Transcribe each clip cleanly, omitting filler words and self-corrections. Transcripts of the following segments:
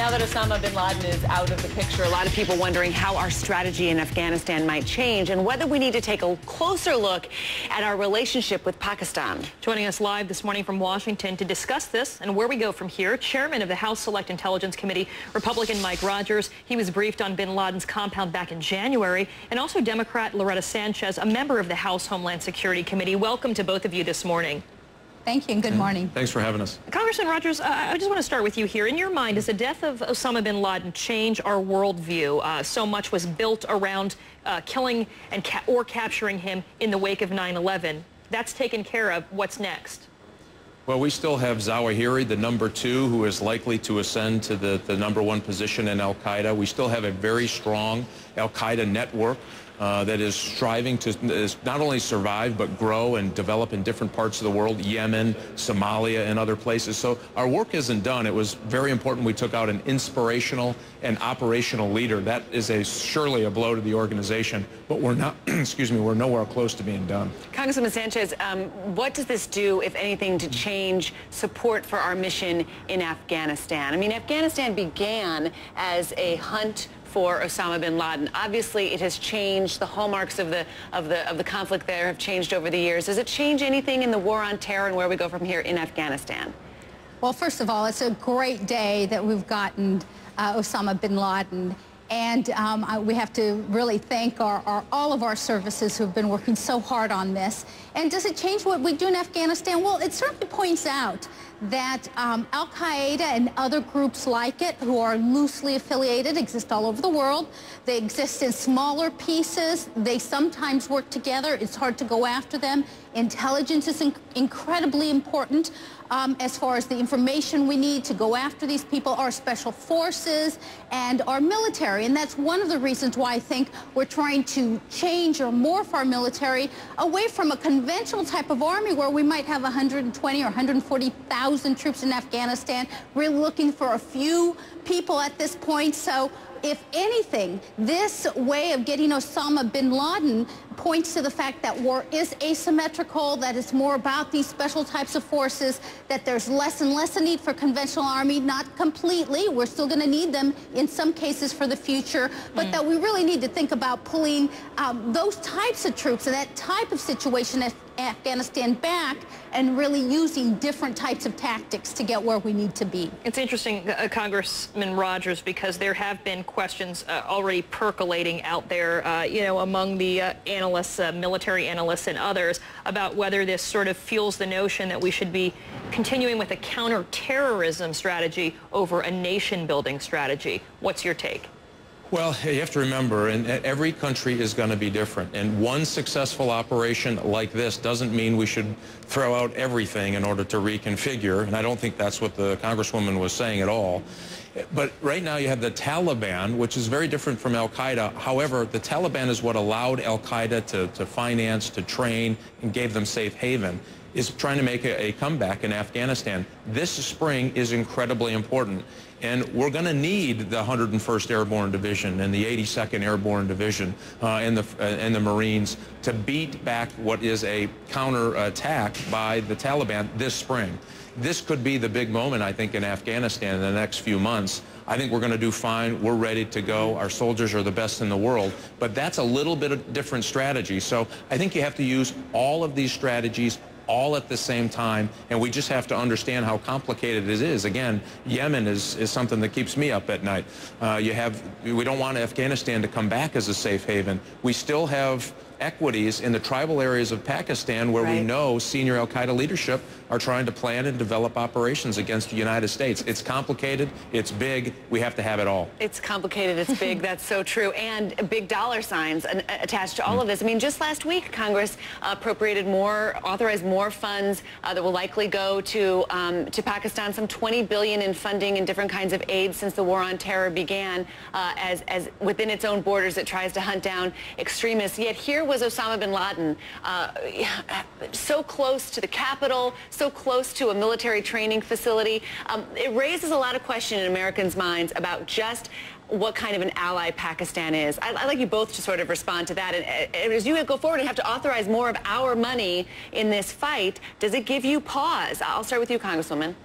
Now that Osama bin Laden is out of the picture, a lot of people wondering how our strategy in Afghanistan might change and whether we need to take a closer look at our relationship with Pakistan. Joining us live this morning from Washington to discuss this and where we go from here, Chairman of the House Select Intelligence Committee, Republican Mike Rogers. He was briefed on bin Laden's compound back in January. And also Democrat Loretta Sanchez, a member of the House Homeland Security Committee. Welcome to both of you this morning. Thank you and good morning. Thanks for having us. Congressman Rogers, I just want to start with you here. In your mind, does the death of Osama bin Laden change our worldview? So much was built around killing and or capturing him in the wake of 9/11. That's taken care of. What's next? Well, we still have Zawahiri, the ¡2, who is likely to ascend to the #1 position in al-Qaeda. We still have a very strong al-Qaeda network that is striving to not only survive but grow and develop in different parts of the world, Yemen, Somalia, and other places. So our work isn't done. It was very important we took out an inspirational and operational leader. That is surely a blow to the organization, but we're not, excuse me, we're nowhere close to being done. Congresswoman Sanchez, what does this do, if anything, to change support for our mission in Afghanistan? I mean, Afghanistan began as a hunt for Osama bin Laden. Obviously, it has changed. The hallmarks of the conflict there have changed over the years. Does it change anything in the war on terror and where we go from here in Afghanistan? Well, first of all, it's a great day that we've gotten Osama bin Laden. And we have to really thank all of our services who have been working so hard on this. And does it change what we do in Afghanistan? Well, it certainly points out that al-Qaeda and other groups like it who are loosely affiliated exist all over the world. They exist in smaller pieces. They sometimes work together. It's hard to go after them. Intelligence is incredibly important as far as the information we need to go after these people, our special forces and our military. And that's one of the reasons why I think we're trying to change or morph our military away from a conventional type of army where we might have 120 or 140,000 troops in Afghanistan. We're looking for a few people at this point. So if anything, this way of getting Osama bin Laden points to the fact that war is asymmetrical, that it's more about these special types of forces, that there's less and less a need for conventional army, not completely. We're still going to need them in some cases for the future, but that we really need to think about pulling those types of troops and that type of situation in Afghanistan back and really using different types of tactics to get where we need to be. It's interesting, Congressman Rogers, because there have been questions already percolating out there, you know, among the analysts, military analysts and others, about whether this sort of fuels the notion that we should be continuing with a counterterrorism strategy over a nation-building strategy. What's your take? Well, you have to remember, and every country is going to be different. And one successful operation like this doesn't mean we should throw out everything in order to reconfigure. And I don't think that's what the Congresswoman was saying at all. But right now you have the Taliban, which is very different from al-Qaeda. However, the Taliban is what allowed al-Qaeda to finance, to train, and gave them safe haven, is trying to make a comeback in Afghanistan. This spring is incredibly important. And we're going to need the 101st Airborne Division and the 82nd Airborne Division and the Marines to beat back what is a counterattack by the Taliban this spring. This could be the big moment, I think, in Afghanistan in the next few months. I think we're going to do fine. We're ready to go. Our soldiers are the best in the world. But that's a little bit of different strategy. So I think you have to use all of these strategies all at the same time, and we just have to understand how complicated it is. Again, Yemen is something that keeps me up at night. We don't want Afghanistan to come back as a safe haven. We still have equities in the tribal areas of Pakistan where we know senior al-Qaeda leadership are trying to plan and develop operations against the United States. It's complicated, it's big, we have to have it all. It's complicated, it's big, that's so true, and big dollar signs attached to all of this. I mean, just last week, Congress authorized more funds that will likely go to Pakistan, some $20 billion in funding and different kinds of aid since the war on terror began, as within its own borders it tries to hunt down extremists. Yet here was Osama bin Laden, so close to the capital, so close to a military training facility. It raises a lot of question in Americans' minds about just what kind of an ally Pakistan is. I'd like you both to sort of respond to that. And as you go forward and have to authorize more of our money in this fight, does it give you pause? I'll start with you, Congresswoman.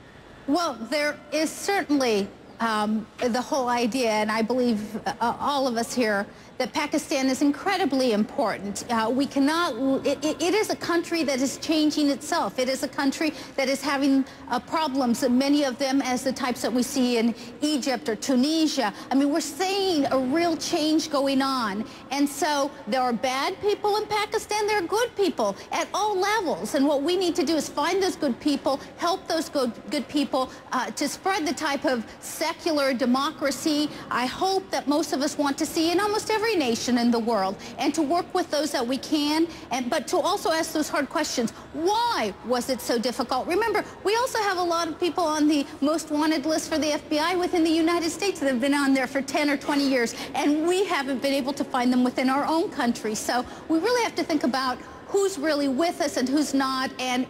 Well, there is certainly the whole idea, and I believe all of us here, that Pakistan is incredibly important. We cannot, it is a country that is changing itself. It is a country that is having problems, and many of them as the types that we see in Egypt or Tunisia. I mean, we're seeing a real change going on. And so there are bad people in Pakistan, there are good people at all levels. And what we need to do is find those good people, help those good people to spread the type of secular democracy I hope that most of us want to see in almost every nation in the world, and to work with those that we can, but to also ask those hard questions. Why was it so difficult? Remember, we also have a lot of people on the most wanted list for the FBI within the United States that have been on there for 10 or 20 years, and we haven't been able to find them within our own country. So we really have to think about who's really with us and who's not, and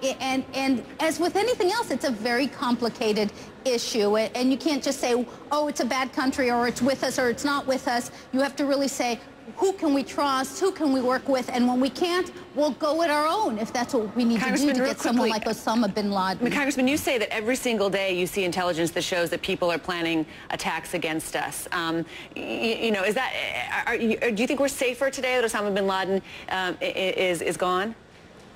as with anything else, it's a very complicated issue, and you can't just say, oh, it's a bad country, or it's with us, or it's not with us. You have to really say, who can we trust, who can we work with, and when we can't, we'll go it our own if that's what we need to do to get someone like Osama bin Laden. Congressman, you say that every single day you see intelligence that shows that people are planning attacks against us. You know, is that, do you think we're safer today that Osama bin Laden is gone?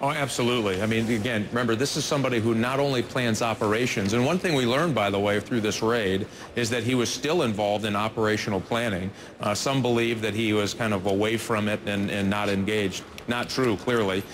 Oh, absolutely. I mean, again, remember, this is somebody who not only plans operations, and one thing we learned, by the way, through this raid is that he was still involved in operational planning. Some believe that he was kind of away from it and not engaged. Not true, clearly.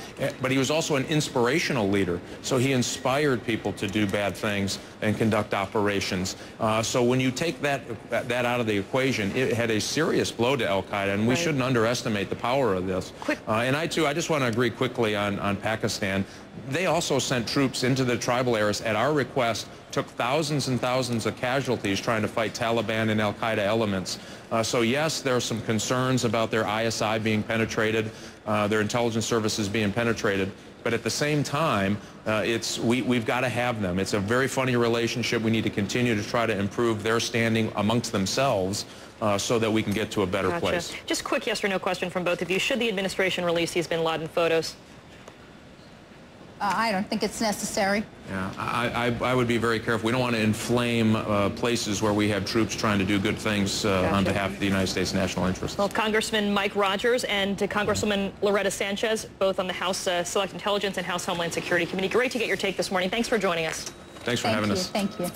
But he was also an inspirational leader. So he inspired people to do bad things and conduct operations. So when you take that out of the equation, it had a serious blow to al-Qaeda, and we shouldn't underestimate the power of this. And I just want to agree quickly on Pakistan. They also sent troops into the tribal areas at our request, took thousands and thousands of casualties trying to fight Taliban and al-Qaeda elements. So yes, there are some concerns about their ISI being penetrated, their intelligence services being penetrated, but at the same time, we've got to have them. It's a very funny relationship. We need to continue to try to improve their standing amongst themselves so that we can get to a better place. Just quick yes or no question from both of you. Should the administration release these bin Laden photos? I don't think it's necessary. Yeah, I would be very careful. We don't want to inflame places where we have troops trying to do good things on behalf of the United States national interest. Well, Congressman Mike Rogers and Congresswoman Loretta Sanchez, both on the House Select Intelligence and House Homeland Security Committee. Great to get your take this morning. Thanks for joining us. Thanks for having us. Thank you.